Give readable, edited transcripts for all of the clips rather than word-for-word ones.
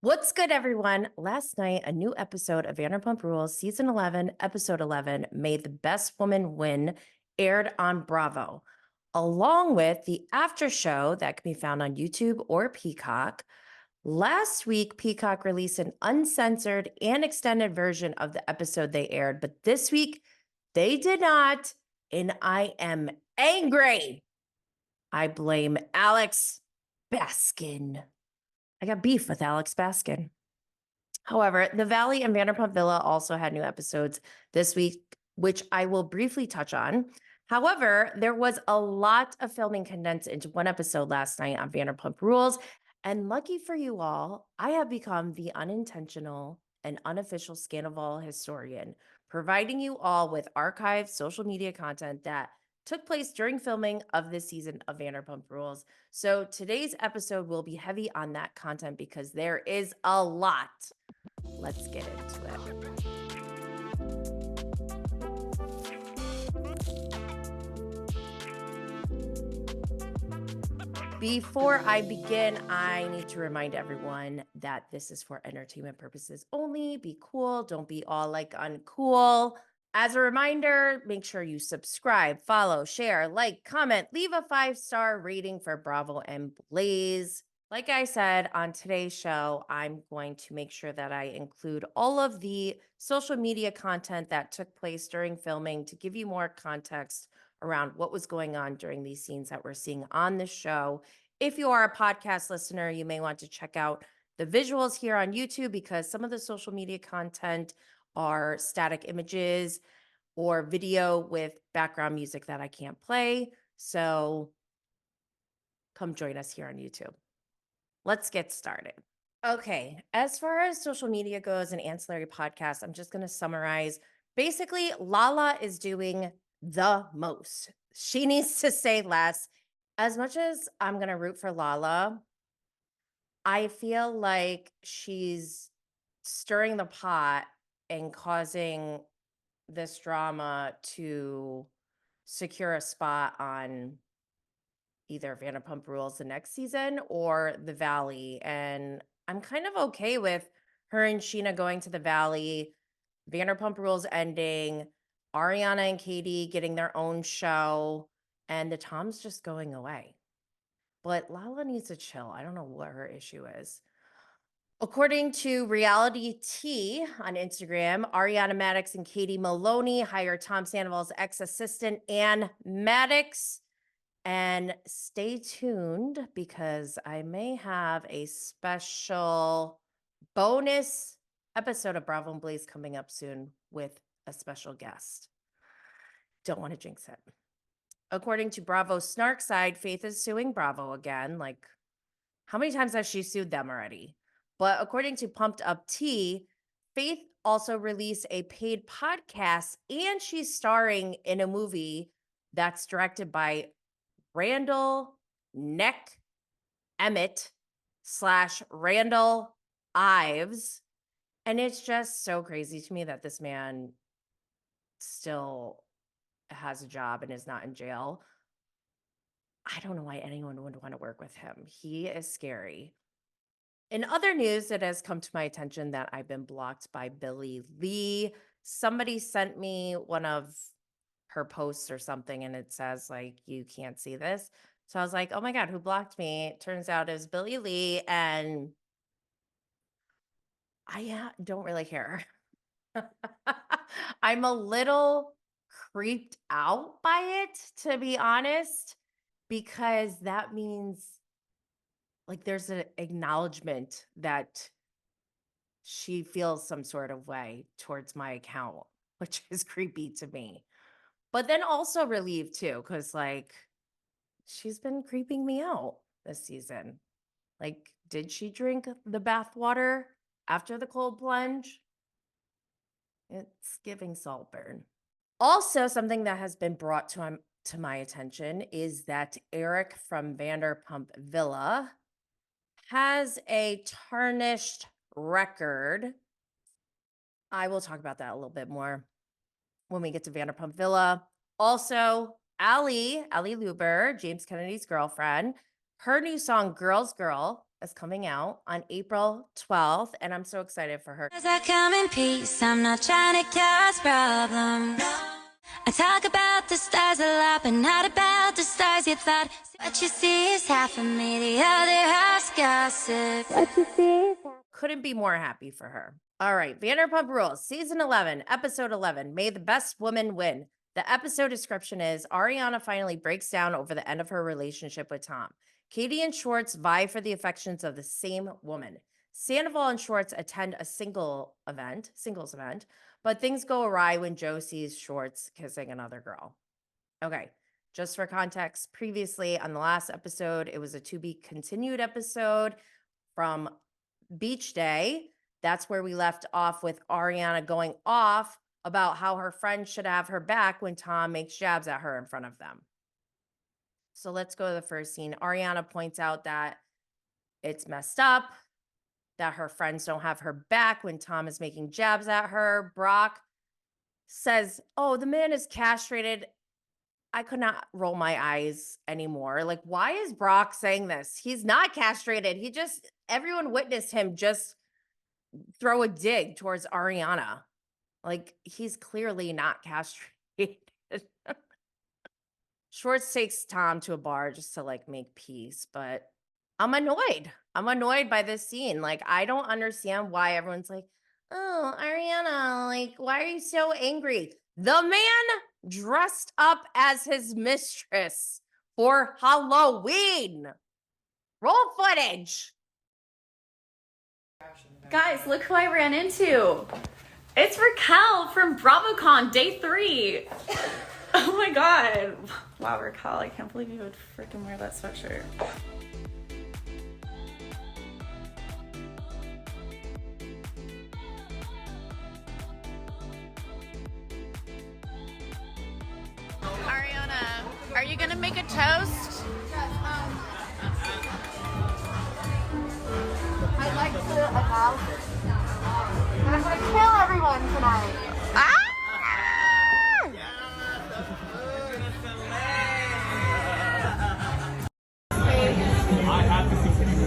What's good, everyone? Last night, a new episode of Vanderpump Rules, season 11, episode 11, Made the Best Woman Win, aired on Bravo, along with the after show that can be found on YouTube or Peacock. Last week, Peacock released an uncensored and extended version of the episode they aired, but this week, they did not, and I am angry. I blame Alex Baskin. I got beef with Alex Baskin. However, The Valley and Vanderpump Villa also had new episodes this week, which I will briefly touch on. However, there was a lot of filming condensed into one episode last night on Vanderpump Rules. And lucky for you all, I have become the unintentional and unofficial Scandoval historian, providing you all with archived social media content that took place during filming of this season of Vanderpump Rules. So today's episode will be heavy on that content because there is a lot. Let's get into it. Before I begin, I need to remind everyone that this is for entertainment purposes only. Be cool. Don't be all like uncool. As a reminder, make sure you subscribe, follow, share, like, comment, leave a 5-star rating for Bravo and Blaze. Like I said on today's show, I'm going to make sure that I include all of the social media content that took place during filming to give you more context around what was going on during these scenes that we're seeing on the show. If you are a podcast listener, you may want to check out the visuals here on YouTube because some of the social media content are static images or video with background music that I can't play. So come join us here on YouTube. Let's get started. Okay, as far as social media goes and ancillary podcasts, I'm just going to summarize. Basically, Lala is doing the most. She needs to say less. As much as I'm going to root for Lala, I feel like she's stirring the pot and causing this drama to secure a spot on either Vanderpump Rules the next season or The Valley. And I'm kind of okay with her and Scheana going to The Valley, Vanderpump Rules ending, Ariana and Katie getting their own show, and the Toms just going away. But Lala needs to chill. I don't know what her issue is. According to Reality T on Instagram, Ariana Maddox and Katie Maloney hired Tom Sandoval's ex-assistant Ann Maddox. And stay tuned because I may have a special bonus episode of Bravo and Blaze coming up soon with a special guest. Don't want to jinx it. According to Bravo's snark side, Faith is suing Bravo again. Like, how many times has she sued them already? But according to Pumped Up Tea, Faith also released a paid podcast and she's starring in a movie that's directed by Randall Neck Emmett / Randall Ives. And it's just so crazy to me that this man still has a job and is not in jail. I don't know why anyone would want to work with him. He is scary. In other news, it has come to my attention that I've been blocked by Billie Lee. Somebody sent me one of her posts or something and it says like you can't see this. So I was like, oh my God, who blocked me? It turns out it was Billie Lee, and I don't really care. I'm a little creeped out by it, to be honest, because that means like there's an acknowledgement that she feels some sort of way towards my account, which is creepy to me. But then also relieved too, because like she's been creeping me out this season. Like, did she drink the bath water after the cold plunge? It's giving Saltburn. Also, something that has been brought to my attention is that Eric from Vanderpump Villa has a tarnished record. I will talk about that a little bit more when we get to Vanderpump Villa. Also, Allie Luber, James Kennedy's girlfriend, her new song, Girls Girl, is coming out on April 12th, and I'm so excited for her. As I come in peace, I'm not trying to cause problems. I talk about the stars a lot, but not about the stars you thought. What you see is half of me, the other half's gossip. What you see is half. Couldn't be more happy for her. All right, Vanderpump Rules, season 11, episode 11, May the Best Woman Win. The episode description is Ariana finally breaks down over the end of her relationship with Tom. Katie and Schwartz vie for the affections of the same woman. Sandoval and Schwartz attend a singles event, but things go awry when Joe sees Schwartz kissing another girl. Okay, just for context, previously on the last episode, it was a to be continued episode from Beach Day. That's where we left off with Ariana going off about how her friend should have her back when Tom makes jabs at her in front of them. So let's go to the first scene. Ariana points out that it's messed up, that her friends don't have her back when Tom is making jabs at her. Brock says, oh, the man is castrated. I could not roll my eyes anymore. Like, why is Brock saying this? He's not castrated. Everyone witnessed him just throw a dig towards Ariana. Like, he's clearly not castrated. Schwartz takes Tom to a bar just to like make peace, but I'm annoyed. I'm annoyed by this scene. Like, I don't understand why everyone's like, oh, Ariana, like, why are you so angry? The man dressed up as his mistress for Halloween. Roll footage. Guys, look who I ran into. It's Raquel from BravoCon Day 3. Oh my god. Wow, Raquel, I can't believe you would freaking wear that sweatshirt. Ariana, are you gonna make a toast? I'd like to announce that I'm going to kill everyone tonight.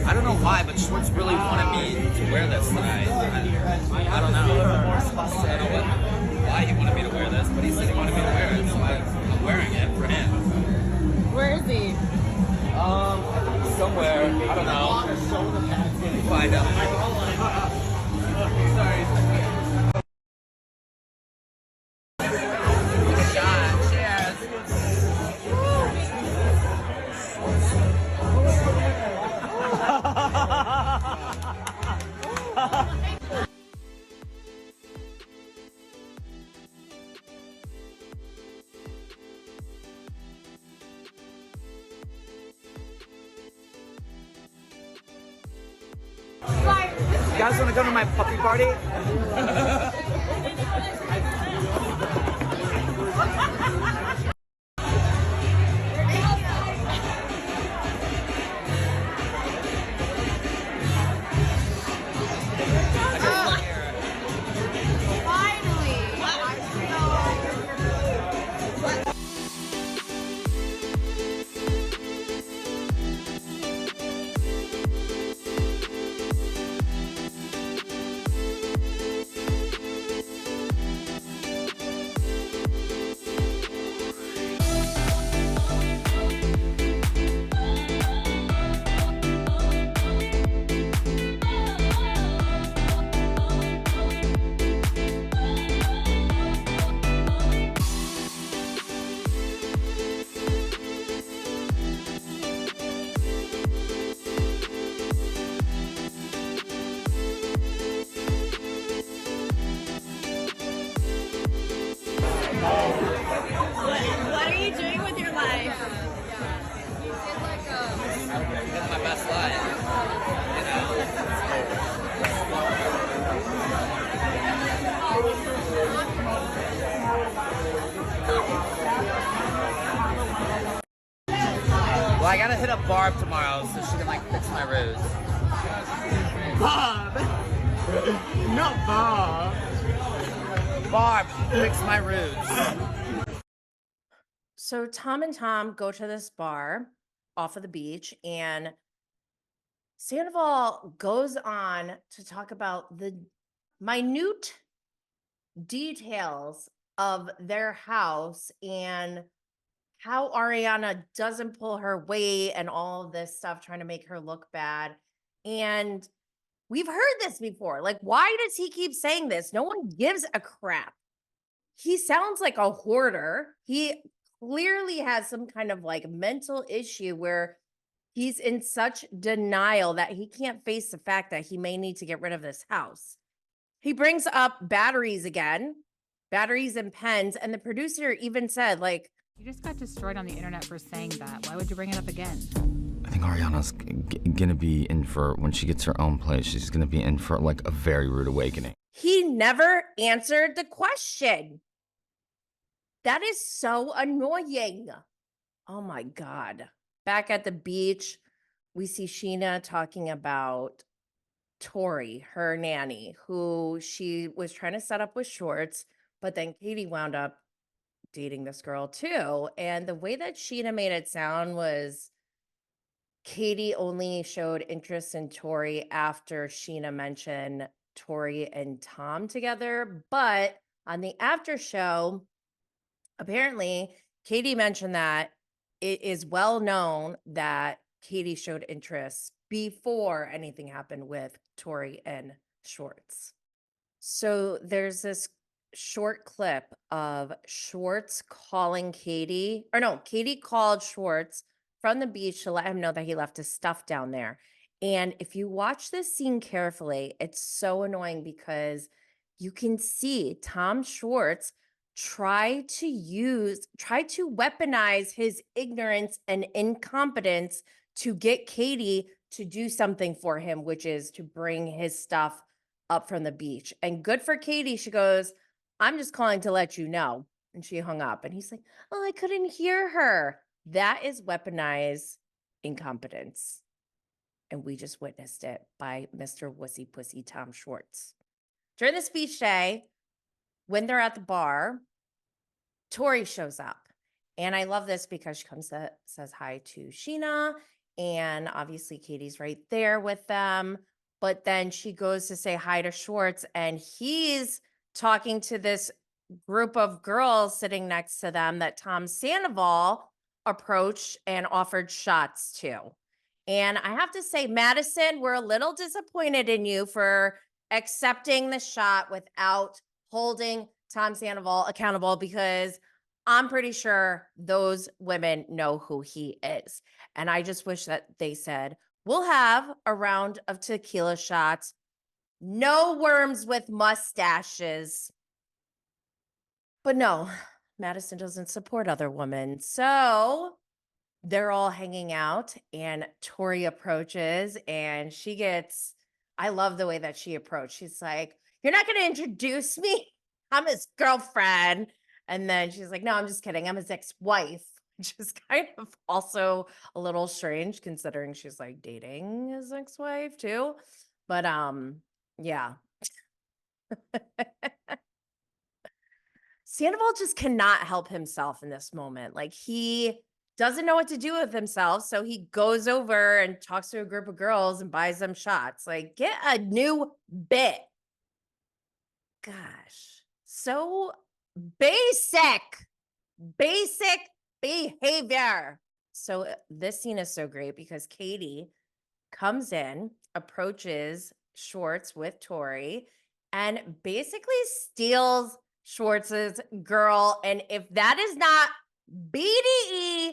I don't know why, but Schwartz really wanted me to wear this tonight. I don't know. I don't know why he wanted me to wear this, but he said he wanted me to wear it, so I'm wearing it for him. Where is he? Somewhere. I don't know. Find out. Sorry. Shot. Cheers. You guys want to come to my puppy party? What are you doing with your life? Living my best life. You know? Well, I gotta hit up Barb tomorrow so she can like fix my ruse. Bob! Not Bob. Barb, fix my ruse. So Tom and Tom go to this bar off of the beach, and Sandoval goes on to talk about the minute details of their house and how Ariana doesn't pull her weight and all of this stuff trying to make her look bad. And we've heard this before. Like, why does he keep saying this? No one gives a crap. He sounds like a hoarder. He clearly has some kind of like mental issue where he's in such denial that he can't face the fact that he may need to get rid of this house. He brings up batteries again, batteries and pens. And the producer even said, like, you just got destroyed on the internet for saying that. Why would you bring it up again? I think Ariana's gonna be in for, when she gets her own place, she's gonna be in for like a very rude awakening. he never answered the question. That is so annoying. Oh my God. Back at the beach, we see Scheana talking about Tori, her nanny, who she was trying to set up with Schwartz, but then Katie wound up dating this girl too. And the way that Scheana made it sound was Katie only showed interest in Tori after Scheana mentioned Tori and Tom together. But on the after show, apparently Katie mentioned that it is well known that Katie showed interest before anything happened with Tori and Schwartz. So there's this short clip of Schwartz calling Katie, or no, Katie called Schwartz from the beach to let him know that he left his stuff down there. And if you watch this scene carefully, it's so annoying because you can see Tom Schwartz try to weaponize his ignorance and incompetence to get Katie to do something for him, which is to bring his stuff up from the beach. And good for Katie. She goes, I'm just calling to let you know. And she hung up. And he's like, oh, I couldn't hear her. That is weaponized incompetence. And we just witnessed it by Mr. Wussy Pussy Tom Schwartz. During this beach day, when they're at the bar, Tori shows up. And I love this because she comes to says hi to Scheana. And obviously Katie's right there with them. But then she goes to say hi to Schwartz, and he's talking to this group of girls sitting next to them that Tom Sandoval approached and offered shots to. And I have to say, Madison, we're a little disappointed in you for accepting the shot without holding Tom Sandoval accountable, because I'm pretty sure those women know who he is. And I just wish that they said, we'll have a round of tequila shots. No worms with mustaches. But no, Madison doesn't support other women. So they're all hanging out, and Tori approaches, and she gets, I love the way that she approached. She's like, you're not going to introduce me? I'm his girlfriend. And then she's like, no, I'm just kidding. I'm his ex-wife, which is kind of also a little strange considering she's like dating his ex-wife too. But yeah. Sandoval just cannot help himself in this moment. Like, he doesn't know what to do with himself. So he goes over and talks to a group of girls and buys them shots. Like, get a new bit. Gosh, so basic behavior. So this scene is so great because Katie comes in, approaches Schwartz with Tori, and basically steals Schwartz's girl. And if that is not BDE,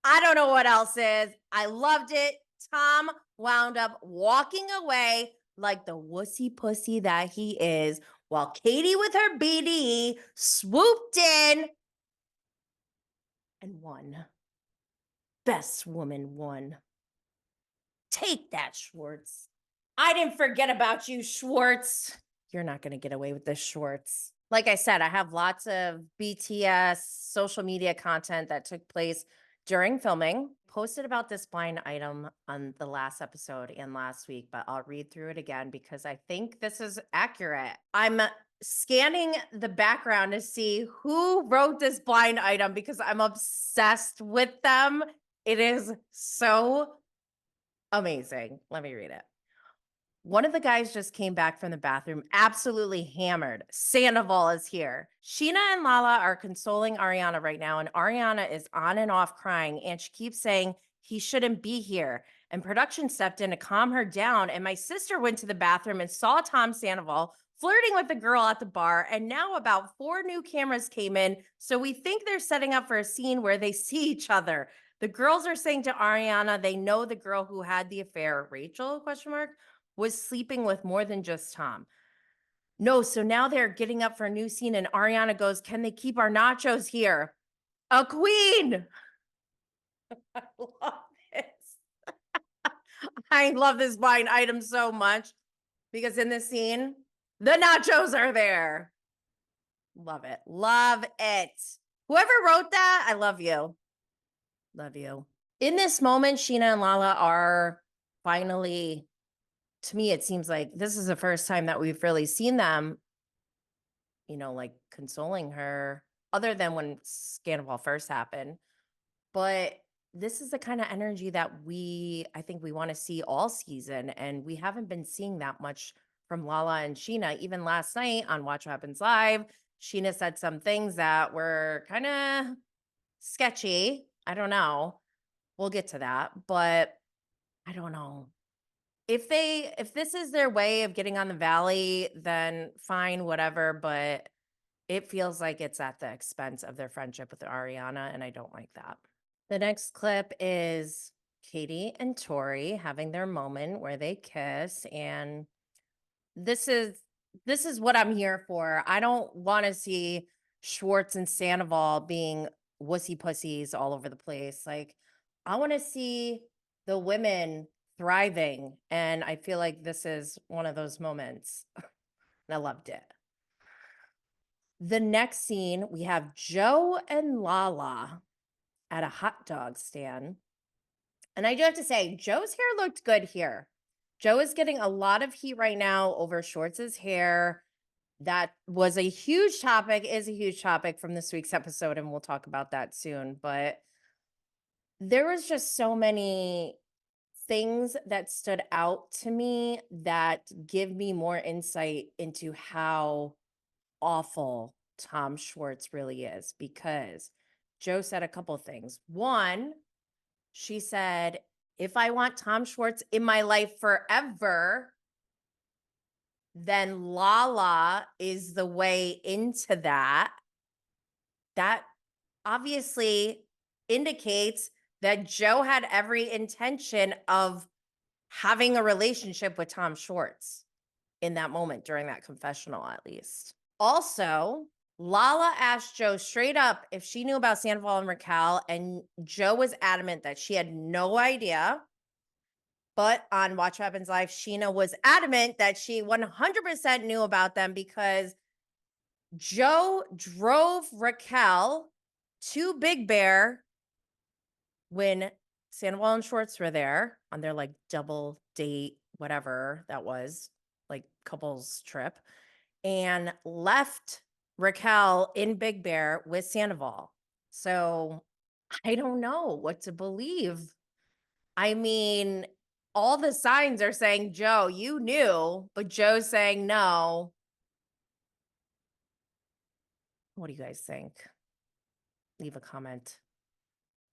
I don't know what else is. I loved it. Tom wound up walking away like the wussy pussy that he is, while Katie with her BDE swooped in and won. Best woman won. Take that, Schwartz. I didn't forget about you, Schwartz. You're not going to get away with this, Schwartz. Like I said, I have lots of BTS social media content that took place during filming. Posted about this blind item on the last episode and last week, but I'll read through it again because I think this is accurate. I'm scanning the background to see who wrote this blind item because I'm obsessed with them. It is so Amazing. Let me read it. One of the guys just came back from the bathroom, absolutely hammered. Sandoval is here. Scheana and Lala are consoling Ariana right now, and Ariana is on and off crying, and she keeps saying he shouldn't be here. And production stepped in to calm her down, and my sister went to the bathroom and saw Tom Sandoval flirting with the girl at the bar, and now about 4 new cameras came in, so we think they're setting up for a scene where they see each other. The girls are saying to Ariana they know the girl who had the affair, Rachel, question mark, was sleeping with more than just Tom. No, so now they're getting up for a new scene, and Ariana goes, "Can they keep our nachos here?" A queen. I love this. I love this blind item so much because in this scene, the nachos are there. Love it. Love it. Whoever wrote that, I love you. Love you. In this moment, Scheana and Lala are finally, to me, it seems like this is the first time that we've really seen them, like consoling her, other than when Scandoval first happened. But this is the kind of energy that I think we want to see all season. And we haven't been seeing that much from Lala and Scheana. Even last night on Watch What Happens Live, Scheana said some things that were kind of sketchy. I don't know. We'll get to that. But I don't know. If this is their way of getting on the Valley, then fine, whatever. But it feels like it's at the expense of their friendship with Ariana, and I don't like that. The next clip is Katie and Tori having their moment where they kiss, and this is what I'm here for. I don't want to see Schwartz and Sandoval being wussy pussies all over the place. Like, I want to see the women thriving, and I feel like this is one of those moments. And I loved it. The next scene, we have Joe and Lala at a hot dog stand. And I do have to say, Joe's hair looked good here. Joe is getting a lot of heat right now over Schwartz's hair. That was a huge topic, is a huge topic from this week's episode, and we'll talk about that soon. But there was just so many things that stood out to me that give me more insight into how awful Tom Schwartz really is, because Joe said a couple things. One, she said, if I want Tom Schwartz in my life forever, then Lala is the way into that. That obviously indicates that Joe had every intention of having a relationship with Tom Schwartz in that moment, during that confessional, at least. Also, Lala asked Joe straight up if she knew about Sandoval and Raquel, and Joe was adamant that she had no idea. But on Watch What Happens Live, Scheana was adamant that she 100% knew about them, because Joe drove Raquel to Big Bear when Sandoval and Schwartz were there on their like double date, whatever that was, like couples trip, and left Raquel in Big Bear with Sandoval. So I don't know what to believe. I mean, all the signs are saying, Joe, you knew, but Joe's saying no. What do you guys think? Leave a comment.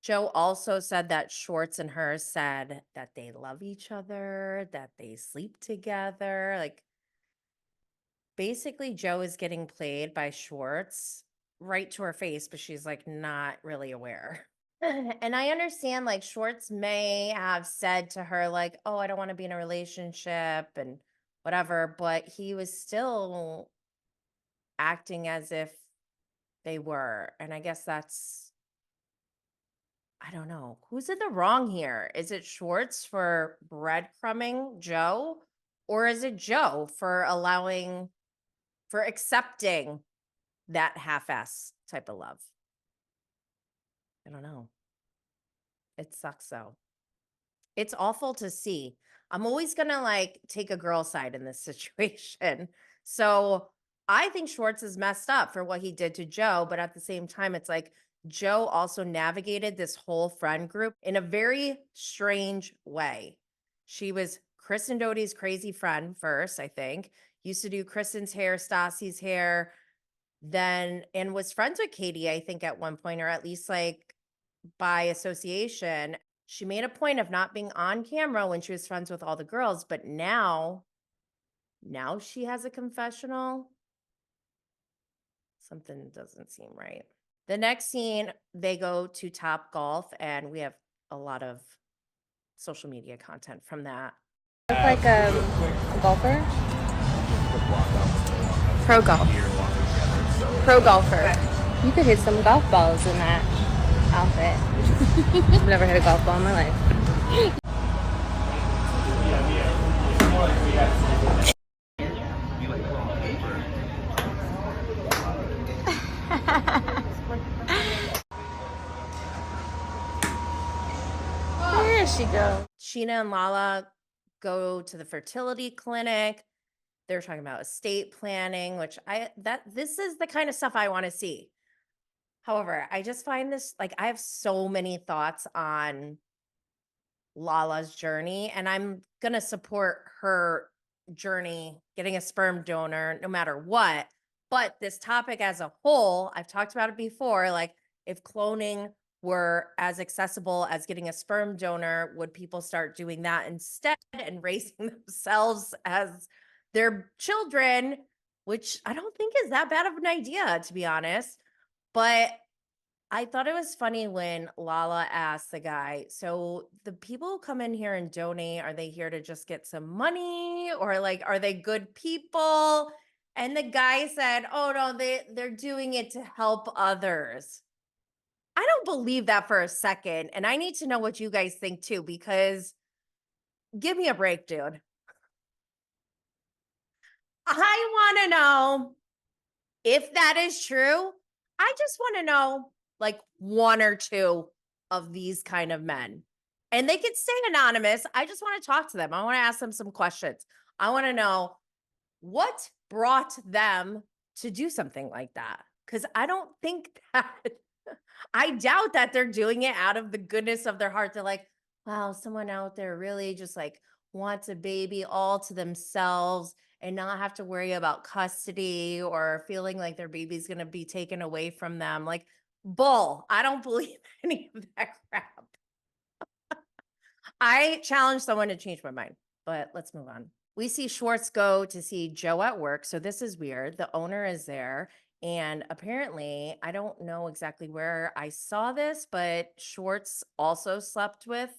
Joe also said that Schwartz and her said that they love each other, that they sleep together. Like, basically, Joe is getting played by Schwartz right to her face, but she's like not really aware. And I understand, like, Schwartz may have said to her, like, oh, I don't want to be in a relationship and whatever, but he was still acting as if they were. And I guess I don't know. Who's in the wrong here? Is it Schwartz for breadcrumbing Joe? Or is it Joe for accepting that half-ass type of love? I don't know. It sucks though. It's awful to see. I'm always going to like take a girl side in this situation. So I think Schwartz is messed up for what he did to Joe. But at the same time, it's like Joe also navigated this whole friend group in a very strange way. She was Kristen Doute's crazy friend first, I think. Used to do Kristen's hair, Stassi's hair, then, and was friends with Katie, I think, at one point, or at least like by association. She made a point of not being on camera when she was friends with all the girls, but now she has a confessional. Something doesn't seem right. The next scene, they go to Top Golf, and we have a lot of social media content from that. Look like a golfer? Pro golf. Pro golfer. You could hit some golf balls in that outfit. I've never hit a golf ball in my life. There she goes. Scheana and Lala go to the fertility clinic. They're talking about estate planning, which this is the kind of stuff I want to see. However, I just find this, like, I have so many thoughts on Lala's journey, and I'm going to support her journey, getting a sperm donor no matter what. But this topic as a whole, I've talked about it before, like if cloning were as accessible as getting a sperm donor, would people start doing that instead and raising themselves as their children, which I don't think is that bad of an idea, to be honest. But I thought it was funny when Lala asked the guy, so the people who come in here and donate, are they here to just get some money, or like, are they good people? And the guy said, oh no, they're doing it to help others. I don't believe that for a second. And I need to know what you guys think too, because give me a break, dude. I want to know if that is true. I just want to know like one or two of these kind of men, and they could stay anonymous. I just want to talk to them. I want to ask them some questions. I want to know what brought them to do something like that. Because I don't think that, I doubt that they're doing it out of the goodness of their heart. They're like, wow, someone out there really just like wants a baby all to themselves and not have to worry about custody or feeling like their baby's going to be taken away from them. Like, bull. I don't believe any of that crap. I challenge someone to change my mind, but let's move on. We see Schwartz go to see Joe at work. So this is weird. The owner is there. And apparently, I don't know exactly where I saw this, but Schwartz also slept with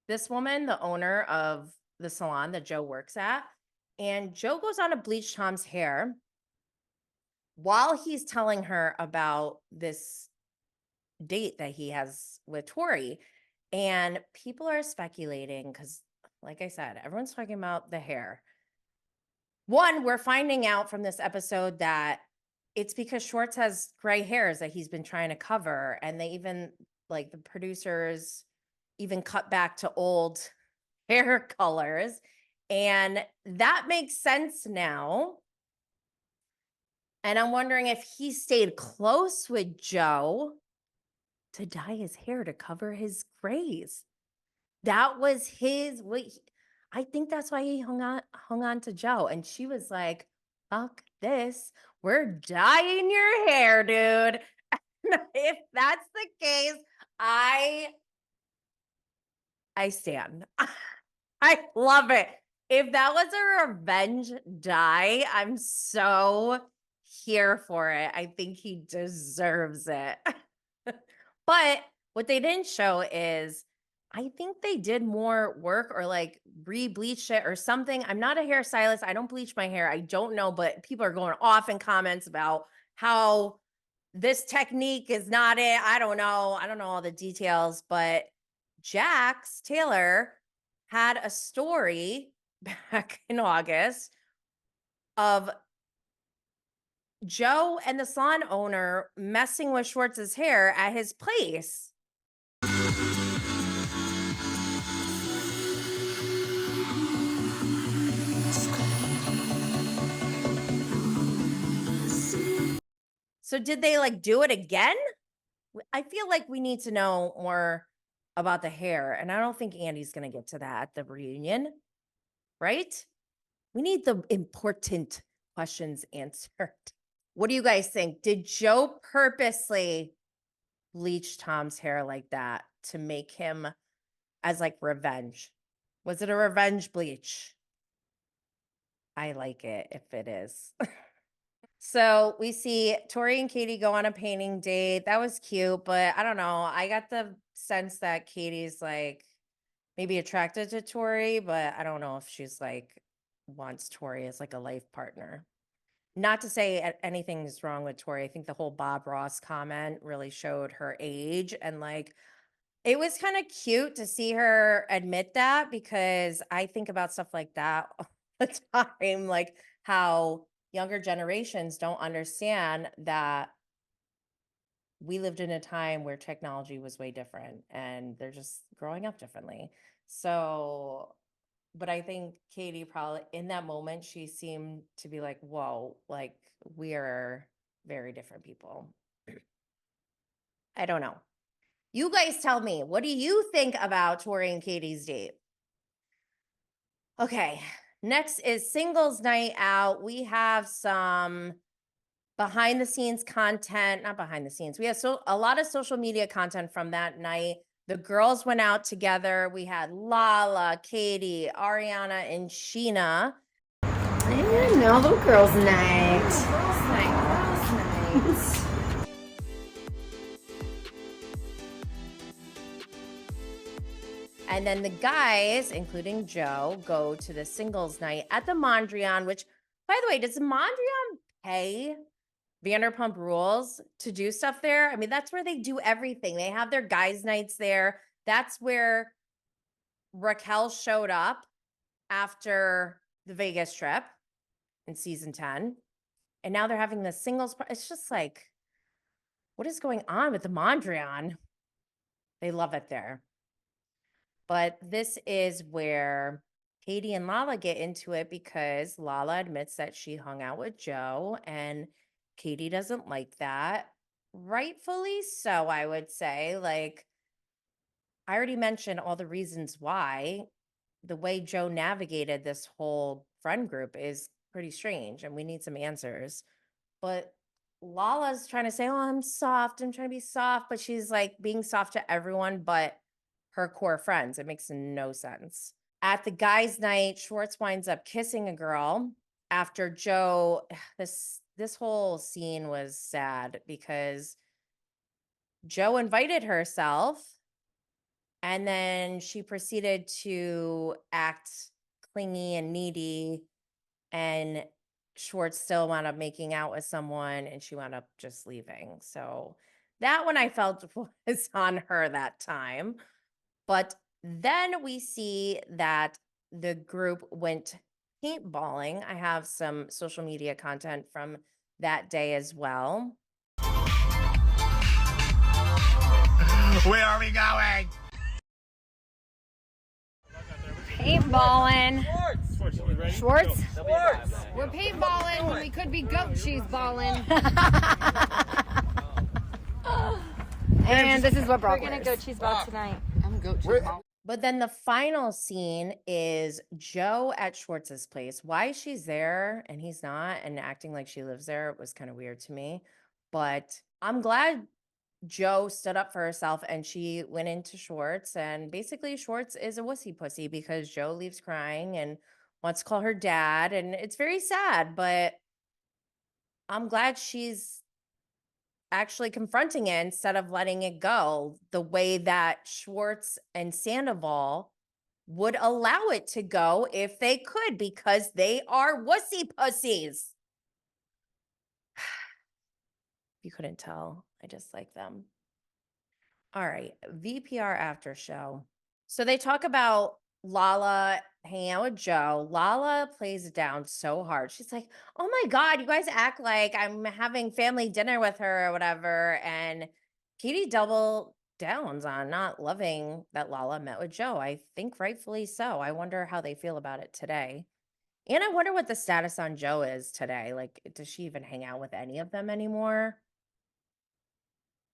this woman, the owner of the salon that Joe works at. And Joe goes on to bleach Tom's hair while he's telling her about this date that he has with Tori. And people are speculating because, like I said, everyone's talking about the hair. One, we're finding out from this episode that it's because Schwartz has gray hairs that he's been trying to cover. And they even, like, the producers even cut back to old hair colors. And that makes sense now. And I'm wondering if he stayed close with Joe to dye his hair to cover his grays. That was his, I think that's why he hung on to Joe. And she was like, fuck this. We're dyeing your hair, dude. If that's the case, I stand. I love it. If that was a revenge dye, I'm so here for it. I think he deserves it. But what they didn't show is, I think they did more work or like re-bleached it or something. I'm not a hairstylist. I don't bleach my hair. I don't know, but people are going off in comments about how this technique is not it. I don't know. I don't know all the details, but Jax Taylor had a story back in August of Joe and the salon owner messing with Schwartz's hair at his place. So did they like do it again? I feel like we need to know more about the hair. And I don't think Andy's going to get to that at the reunion, right? We need the important questions answered. What do you guys think? Did Joe purposely bleach Tom's hair like that to make him as like revenge? Was it a revenge bleach? I like it if it is. So we see Tori and Katie go on a painting date. That was cute, but I don't know. I got the sense that Katie's like maybe attracted to Tori, but I don't know if she's like wants Tori as like a life partner. Not to say anything's wrong with Tori. I think the whole Bob Ross comment really showed her age, and like it was kind of cute to see her admit that, because I think about stuff like that all the time, like how younger generations don't understand that we lived in a time where technology was way different and they're just growing up differently. So, but I think Katie probably in that moment, she seemed to be like, whoa, like we are very different people. I don't know. You guys tell me, what do you think about Tori and Katie's date? Okay, next is singles night out. We have some behind the scenes content, not behind the scenes. We have a lot of social media content from that night. The girls went out together. We had Lala, Katie, Ariana, and Scheana. And now the girls' night. Girls' night. And then the guys, including Joe, go to the singles night at the Mondrian, which, by the way, does Mondrian pay Vanderpump Rules to do stuff there? I mean, that's where they do everything. They have their guys' nights there. That's where Raquel showed up after the Vegas trip in season 10. And now they're having the singles. It's just like, what is going on with the Mondrian? They love it there. But this is where Katie and Lala get into it, because Lala admits that she hung out with Joe and Katie doesn't like that. Rightfully so, I would say. Like, I already mentioned all the reasons why. The way Joe navigated this whole friend group is pretty strange, and we need some answers. But Lala's trying to say, oh, I'm soft. I'm trying to be soft. But she's like being soft to everyone but her core friends. It makes no sense. At the guys' night, Schwartz winds up kissing a girl after Joe. This whole scene was sad because Joe invited herself and then she proceeded to act clingy and needy, and Schwartz still wound up making out with someone and she wound up just leaving. So that one I felt was on her that time. But then we see that the group went paintballing. I have some social media content from that day as well. Where are we going? Paintballing. Schwartz? We're paintballing when we could be goat cheese balling. And this is what brought We're gonna go cheese ball tonight. I'm goat cheese. But then the final scene is Joe at Schwartz's place. Why she's there and he's not, and acting like she lives there, was kind of weird to me. But I'm glad Joe stood up for herself and she went into Schwartz. And basically, Schwartz is a wussy pussy because Joe leaves crying and wants to call her dad. And it's very sad, but I'm glad she's actually confronting it instead of letting it go the way that Schwartz and Sandoval would allow it to go if they could, because they are wussy pussies. You couldn't tell. I just like them. All right. VPR after show. So they talk about Lala hanging out with Joe. Lala plays it down so hard. She's like, oh my God, you guys act like I'm having family dinner with her or whatever. And Katie double downs on not loving that Lala met with Joe. I think rightfully so. I wonder how they feel about it today. And I wonder what the status on Joe is today. Like, does she even hang out with any of them anymore?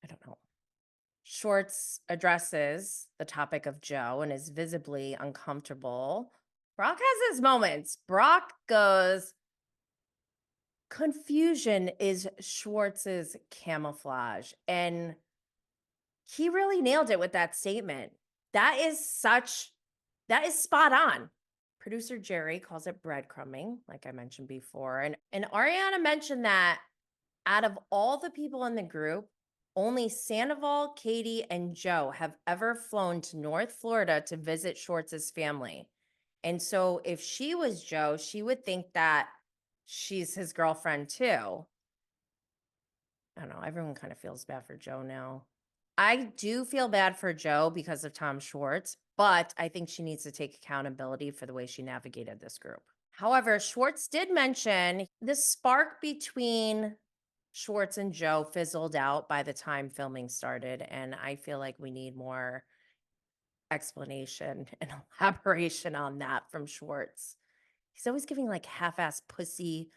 I don't know. Schwartz addresses the topic of Joe and is visibly uncomfortable. Brock has his moments. Brock goes, confusion is Schwartz's camouflage. And he really nailed it with that statement. That is spot on. Producer Jerry calls it breadcrumbing, like I mentioned before. And Ariana mentioned that out of all the people in the group, only Sandoval, Katie, and Joe have ever flown to North Florida to visit Schwartz's family. And so if she was Joe, she would think that she's his girlfriend too. I don't know. Everyone kind of feels bad for Joe now. I do feel bad for Joe because of Tom Schwartz, but I think she needs to take accountability for the way she navigated this group. However, Schwartz did mention the spark between Schwartz and Joe fizzled out by the time filming started, and I feel like we need more explanation and elaboration on that from Schwartz. He's always giving like half-ass wussy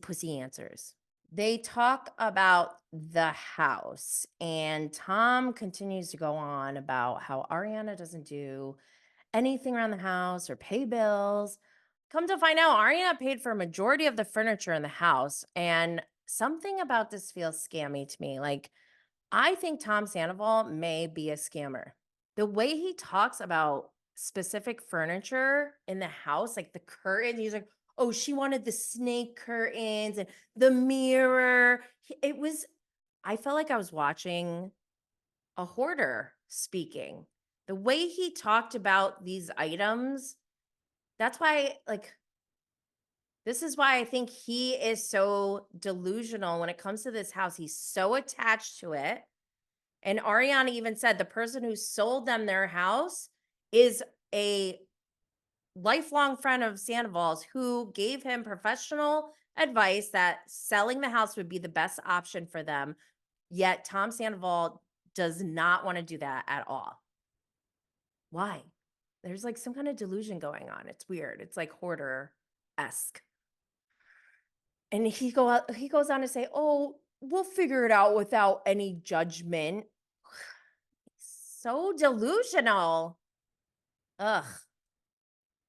pussy answers. They talk about the house, and Tom continues to go on about how Ariana doesn't do anything around the house or pay bills. Come to find out, Ariana paid for a majority of the furniture in the house, and something about this feels scammy to me. Like, I think Tom Sandoval may be a scammer. The way he talks about specific furniture in the house, like the curtains, he's like, oh, she wanted the snake curtains and the mirror. I felt like I was watching a hoarder speaking. The way he talked about these items, that's why, like, this is why I think he is so delusional when it comes to this house. He's so attached to it. And Ariana even said the person who sold them their house is a lifelong friend of Sandoval's who gave him professional advice that selling the house would be the best option for them. Yet Tom Sandoval does not want to do that at all. Why? There's like some kind of delusion going on. It's weird. It's like hoarder-esque. And he goes on to say, oh, we'll figure it out without any judgment. So delusional. Ugh.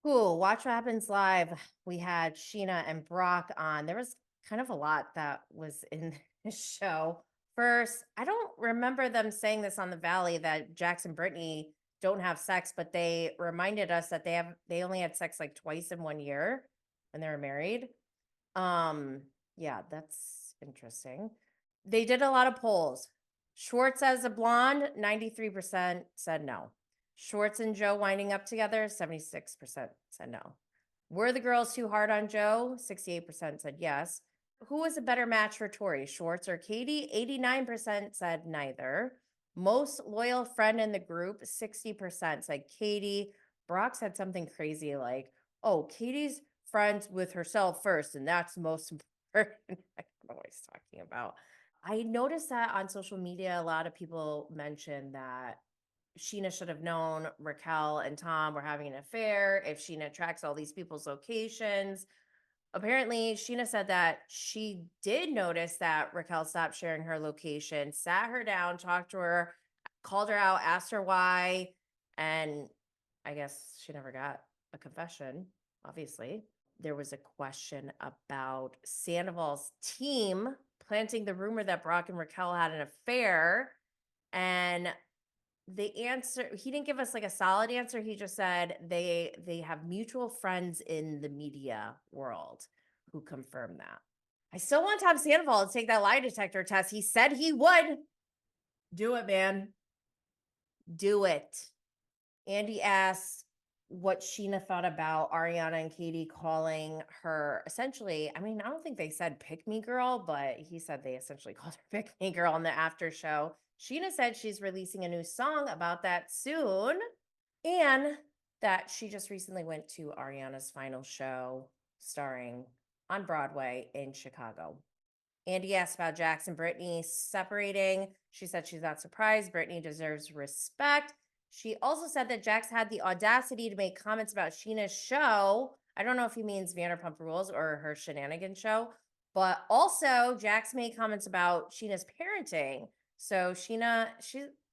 Cool. Watch What Happens Live. We had Scheana and Brock on. There was kind of a lot that was in this show. First, I don't remember them saying this on the Valley that Jax and Brittany don't have sex, but they reminded us that they only had sex like twice in 1 year when they were married. Yeah, that's interesting. They did a lot of polls. Schwartz as a blonde, 93% said no. Schwartz and Joe winding up together, 76% said no. Were the girls too hard on Joe? 68% said yes. Who was a better match for Tori, Schwartz or Katie? 89% said neither. Most loyal friend in the group, 60% said Katie. Brock said something crazy like, oh, Katie's friends with herself first, and that's most important. I don't know what he's talking about. I noticed that on social media, a lot of people mentioned that Scheana should have known Raquel and Tom were having an affair if Scheana tracks all these people's locations. Apparently, Scheana said that she did notice that Raquel stopped sharing her location, sat her down, talked to her, called her out, asked her why, and I guess she never got a confession, obviously. There was a question about Sandoval's team planting the rumor that Brock and Raquel had an affair, and the answer, he didn't give us like a solid answer. He just said they have mutual friends in the media world who confirmed that. I still want Tom Sandoval to take that lie detector test. He said he would. Do it, man. Do it. Andy asked what Scheana thought about Ariana and Katie calling her essentially, I mean, I don't think they said pick me girl, but he said they essentially called her pick me girl in the after show. Scheana said she's releasing a new song about that soon, and that she just recently went to Ariana's final show starring on Broadway in Chicago. Andy asked about Jax and Brittany separating. She said she's not surprised. Brittany deserves respect. She also said that Jax had the audacity to make comments about Scheana's show. I don't know if he means Vanderpump Rules or her shenanigans show, but also Jax made comments about Scheana's parenting. So Scheana,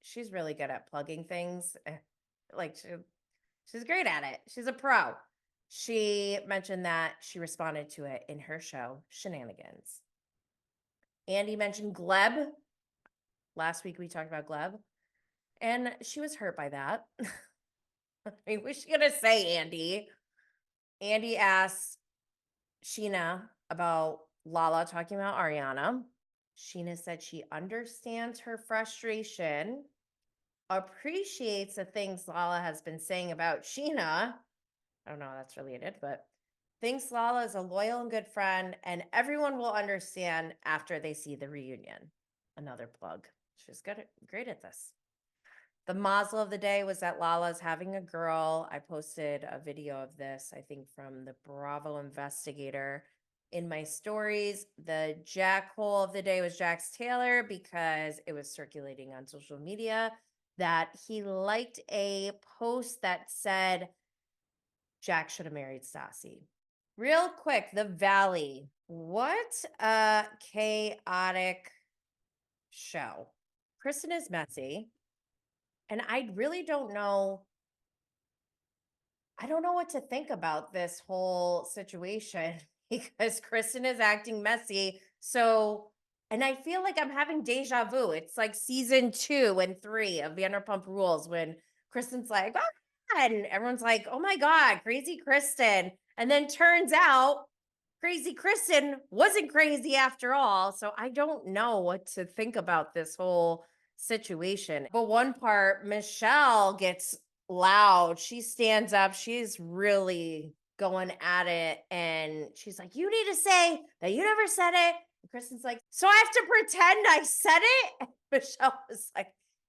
she's really good at plugging things. Like she's great at it. She's a pro. She mentioned that she responded to it in her show, Shenanigans. Andy mentioned Gleb. Last week we talked about Gleb, and she was hurt by that. I mean, what's she gonna say, Andy? Andy asked Scheana about Lala talking about Ariana. Scheana said she understands her frustration, appreciates the things Lala has been saying about Scheana. I don't know how that's related, but thinks Lala is a loyal and good friend, and everyone will understand after they see the reunion. Another plug. She's great at this. The mazel of the day was that Lala's having a girl. I posted a video of this, I think from the Bravo investigator in my stories. The jackhole of the day was Jax Taylor because it was circulating on social media that he liked a post that said Jax should have married Stassi. Real quick, the Valley. What a chaotic show. Kristen is messy. And I really don't know. I don't know what to think about this whole situation because Kristen is acting messy. So, and I feel like I'm having deja vu. It's like season 2 and 3 of Vanderpump Rules when Kristen's like, "Ah," and everyone's like, oh my God, crazy Kristen. And then turns out crazy Kristen wasn't crazy after all. So I don't know what to think about this whole situation. But one part, Michelle gets loud. She stands up. She's really going at it. And she's like, you need to say that you never said it. And Kristen's like, so I have to pretend I said it? And Michelle was like,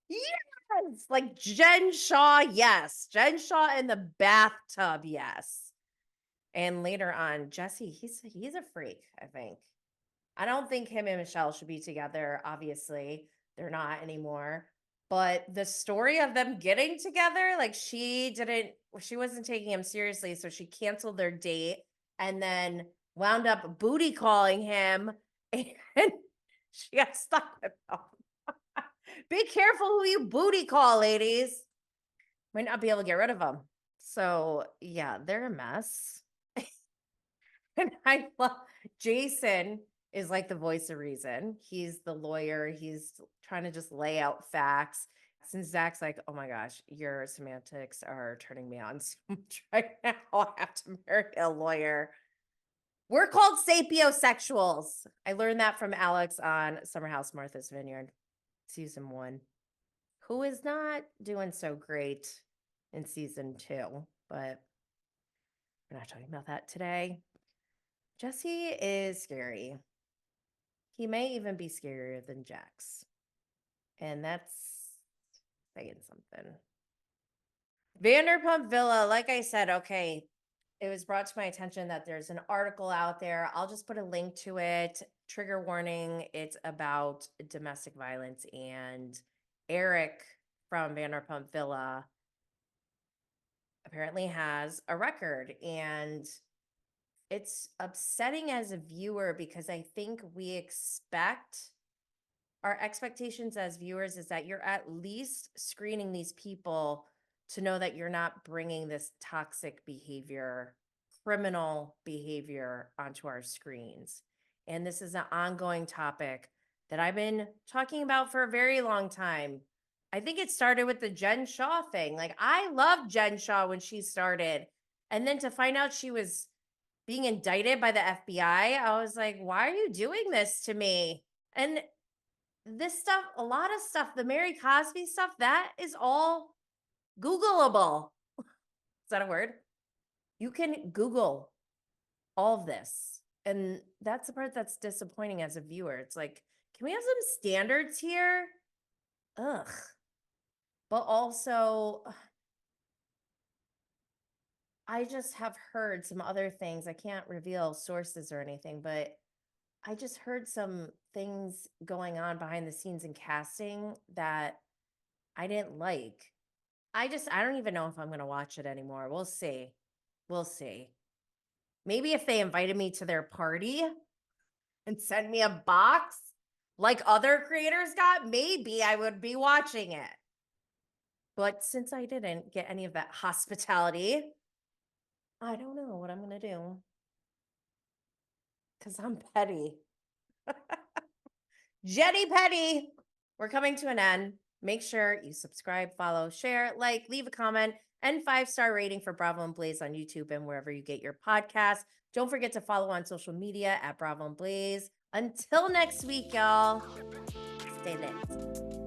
yes. Like Jen Shaw, yes. Jen Shaw in the bathtub, yes. And later on, Jesse, he's a freak, I think. I don't think him and Michelle should be together. Obviously, they're not anymore. But the story of them getting together, like she wasn't taking him seriously. So she canceled their date and then wound up booty calling him. And she got stuck with him. Be careful who you booty call, ladies. Might not be able to get rid of them. So yeah, they're a mess. And I love Jason is like the voice of reason. He's the lawyer. He's trying to just lay out facts. Since Zach's like, oh my gosh, your semantics are turning me on so much right now. I have to marry a lawyer. We're called sapiosexuals. I learned that from Alex on Summer House Martha's Vineyard, season 1, who is not doing so great in season 2, but we're not talking about that today. Jesse is scary. He may even be scarier than Jax. And that's saying something. Vanderpump Villa, like I said, okay, it was brought to my attention that there's an article out there. I'll just put a link to it. Trigger warning, it's about domestic violence. And Eric from Vanderpump Villa apparently has a record. And it's upsetting as a viewer because I think our expectations as viewers is that you're at least screening these people to know that you're not bringing this toxic behavior, criminal behavior onto our screens. And this is an ongoing topic that I've been talking about for a very long time. I think it started with the Jen Shaw thing. Like I loved Jen Shaw when she started. And then to find out she was being indicted by the FBI, I was like, why are you doing this to me? And this stuff, a lot of stuff, the Mary Cosby stuff, that is all Googleable. Is that a word? You can Google all of this. And that's the part that's disappointing as a viewer. It's like, can we have some standards here? Ugh. But also, I just have heard some other things. I can't reveal sources or anything, but I just heard some things going on behind the scenes in casting that I didn't like. I don't even know if I'm going to watch it anymore. We'll see. We'll see. Maybe if they invited me to their party and sent me a box like other creators got, maybe I would be watching it. But since I didn't get any of that hospitality, I don't know what I'm going to do. Because I'm petty. Jenny Petty. We're coming to an end. Make sure you subscribe, follow, share, like, leave a comment, and 5-star rating for Bravo and Blaze on YouTube and wherever you get your podcasts. Don't forget to follow on social media at Bravo and Blaze. Until next week, y'all. Stay lit.